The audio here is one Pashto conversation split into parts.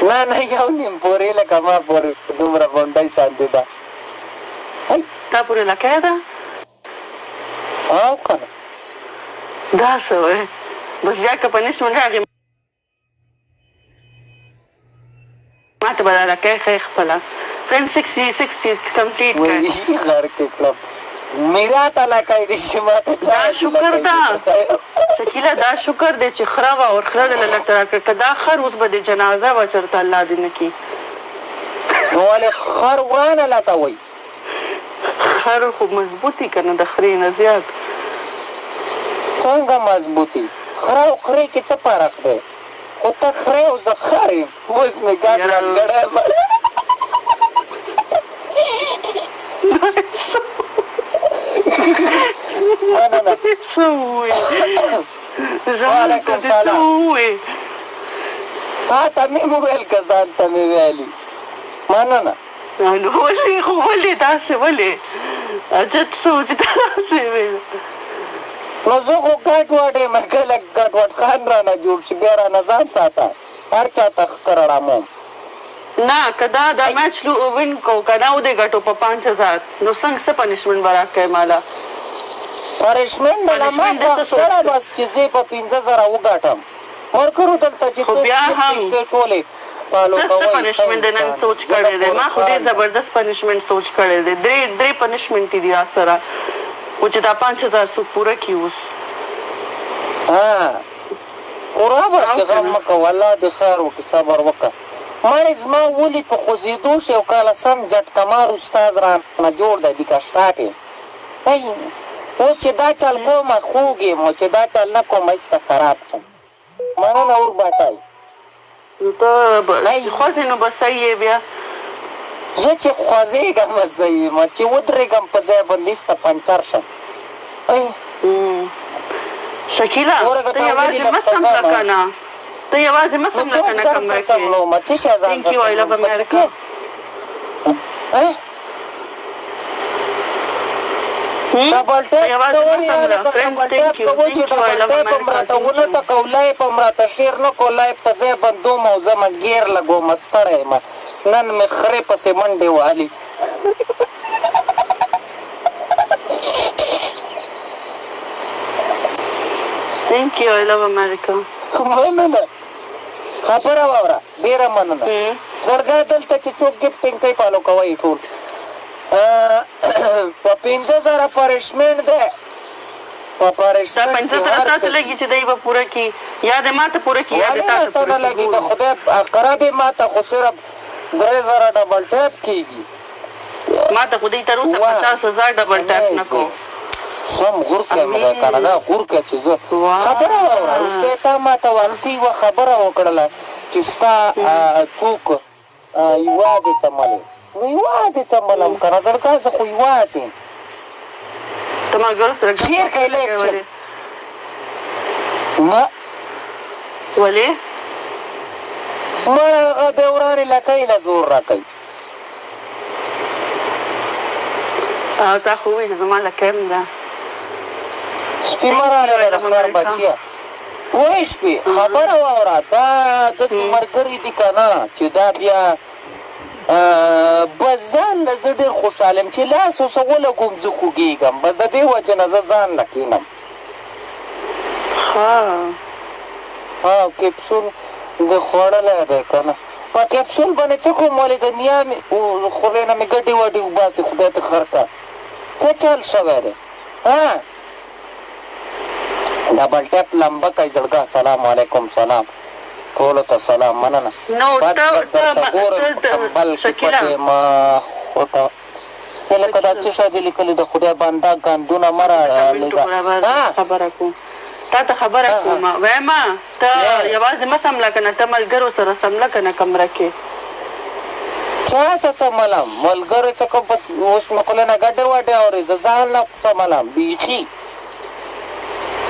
نه یو نیم پورې لکه ما پورې دومره غونډۍ شانتې ده تا پورې لکه ده او که نه دا څه وایې بس بیا که پنشمنټ راغی ما ته به دا لکۍ ښایي خپله فرینډ 60 کمپلیټ کړئ غر کې کړم میرا ته لکۍ دي چې ما ته دا شکر ده شکیله دا شکر دی چې خره وه اور خره دله لږ ته راکړه که دا خر اوس به د جنازه وه چېرته الله دې نه کړي نو ولې خر ورانه لاته وایي خر خو مضبوطي که نه د خرې نه زیات څنګه مضبوطي خره او خرې کې څه فرق دی خو ته خرې او زه خر یم اوس مې ګډ رنګړی مننه څه ووایې وعلیکم سلام څه ووایې تا ته مې وویل که ځان ته مې ویلي مننه نو ولې خو ولې داسې ولې اجت څه و چې داسې ویل نو زه خو ګډوډ یم کله ګډوډ خان رانه جوړ شي بیا رانه ځان ساته هر چا ته ښکرړموم نه که دا میچ وین کو که نه ودې ګټو په 5000 نو څنګه څه پنشمنټ به راکوې ماله پنشمنټ دله ما خوښ کړه بس چې زه په 5000 وګټم ملګرو دلته چې خو بیا هم ټولې فالو څه پنشمنټ دی نن سوچ کړی دی ما خو ډېر زبردست پنشمنټ سوچ کړی دی درې پنشمنټ دي را سره خو چې دا 5000 څوک پوره کړي اوس پوره به شي غم مه کوه الله دې خیر وکړي صبر وکړه مړې زما ولي په خوځېدو شي یو کاله سم جټکمار استاد رانه جوړ دی لکه سټاټ یم اوس چې دا چل کومه خوږ یم او چې دا چل نه کوم ایسته خراب شم مننه اور بچای نو ته خوځې نو به صحیح یې بیا زه چې خوځېږم به صحیح یم چې ودرېږم په ځای باندې ایسته پنچر شم شکیله ته یوازې مه سمله که نه ته یوازې مه سمله که نه کمره کې څه شی ځان Thank you, I love America. ډبل ټیپ کوئ یاره که ډبل ټیپ کوئ چې ډبل ټیپ هم راته ونه ټکو لایپ هم راته شیر نه کو لایپ په ځای بندوم او زه ګیر لګوم ستړی یم نن مې خرې پسې منډې والي Thank you, I love America. مننه خبره واوره ډېره مننه زړګی دلته چې څوک ګفټینګ کوي فالو کوئ ټول په 5000 پنشمنټ دی په پنشمنټ دا 5000 تاسو لګي چې دی به پوره کړي یا د ما ته پوره کړي یا د تاسو ته نه لګي د خدای قرب ما ته خو صرف 3000 ډبل ټیپ کېږي ما ته خو دې تر اوسه 50000 ډبل ټیپ نه کو سم غورکه مې ده که نه دا غورکه چې زه خبره واوره رښتیا تا ما ته غلطي یوه خبره وکړله چې ستا څوک یوازې څملې نو یوازې څملم که نه زړګا زه خو یوازې یم ته ملګرو سره شیر کوي لایک شیر نه ولې مړه هغه بې ورانې لکۍ له زور راکوي او تا خو وایي چې زما لکۍ هم ده سپي مه راغلی د خر بچیه پوه شوې خبره واوره دا داسې ملګري دي که نه چې دا بیا بس ځان له زه ډېر خوشحاله یم چې لاس اوسه ولګوم زه خوږېږم بس د دې وجې نه زه ځان له کښېنم کپسول د خوړلی دی که نه په کپسول باندې څه کوم ولې د نیا مې خدای نه مې ګډې وډې وباسي خدای ته خر که څه چل شوی دی ډبل ټیپ لمبه کوي زړګا سلام علیکم سلام ټولو ته سلام مننه بد درته ګورم کمبل کې پټې ما خوټه ته لکه دا څه شی دې لیکلي د خدای بنده ګندونه مه رالېږه خبره کوم تا ته خبره کوم وایم ته یوازې مه سمله که نه ته ملګرو سره سمله که نه کمره کې چا څه څملم ملګرو څه کوم بس اوس مې خولې نه ګډې وډې اورې زه ځان نه څملم بیخي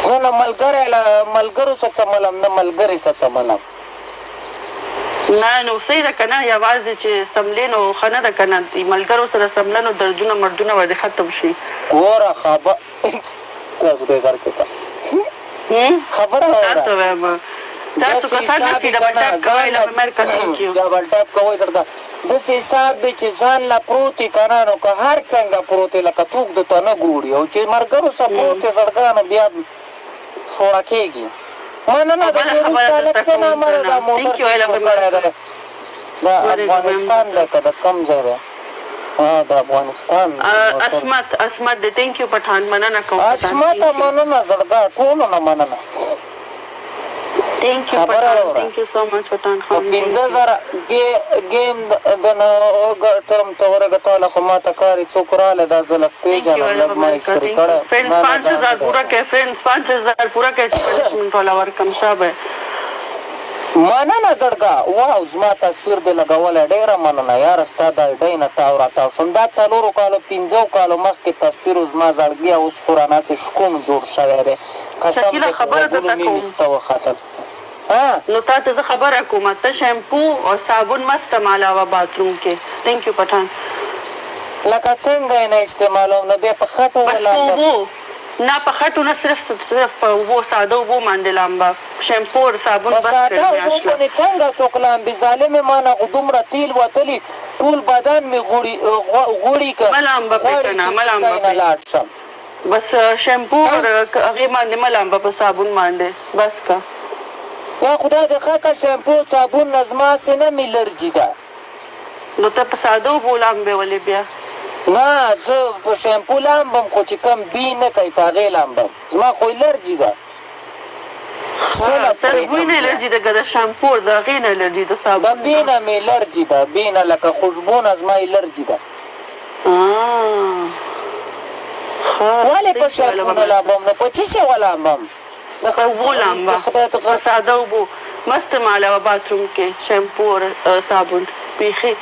زه نه ملګرو څه څملم نه ملګرې څه څملم نه نو صحیح ده که نه یوازې چې سملې نو ښه نه ده که نه ملګرو سره سمله نو دردونه مردونه به دې ختم شي ګوره خبره خبره واوره تاسو کسان نسی ډبل ټاپ کوئ له امریکا څخه ډبل ټاپ کوئ زړه داسې حساب دی چې ځان لا پروت یې که نه نو که هر څنګه پروت یې لکه څوک درته نه ګوري او چې ملګرو سره پروت یې زړګانو بیا شوړه کېږي مننه د دې وروسته هلک څه نامنه دا موټر چې جوړ کړی دی د افغانستان دی که د کوم ځای دی د افغانستان اسمت دی تhank you پټان مننه کوم اسمته مننه زړګا ټولو نه مننه thank you پټان thank you so much پټان خان 15000 گیم د نو ګټم ته ورګه تعالی خو ما ته کاری څوک رااله د زلک پیجن لګ ما سری کړه فرینډز 5000 پورا کې فرینډز 5000 پورا کې پنشمنت والا ورکم شابه مننه زړګا واو زما تصویر دې لګولې ډېره مننه یار ستا د ډای نه تاو راتاو شم دا 4 کالو 15 کالو مخکې تصویر زما زړګي اوس خوراناسې شکوم جوړ شوی دی قسم دې خبره ده تاسو وختل نو تاسو زه خبره کوم ته شیمپو او صابون مست استعمالوه باتروم کې ثانک یو پټان لکه څنګه نه استعمالوم نو به په خټو ولا نه په خټو نه صرف په وو ساده وو باندې لامبا شیمپو او صابون بس ساده وو نه څنګه څوکلام به ظالم ما نه غدومره تیل وتلی ټول بدن می غوړی ک ملامبا پکنه ملامبا نه لاړ شم بس شیمپو او هغه باندې ملامبا په صابون باندې بس کا یا خدای دې خاکه شیمپو صابون نظما سینه می لرجی ده نو ته په ساده وو لامبه ولې بیا نه زه په شیمپو لامبم خو چې کم بی نه کوي په هغې لامبم زما خو الرجي ده سر بوی نه الرجي ده که د شامپو د هغې نه الرجي ده صابون د بی نه مې الرجي ده بی نه لکه خوشبو نه زما الرجي ده ولې په شیمپو نه لامبم نو په څه شی ولامبم په اوبو لامبه په ساده اوبو مست مالوه باتروم کې شیمپو او صابون بیخي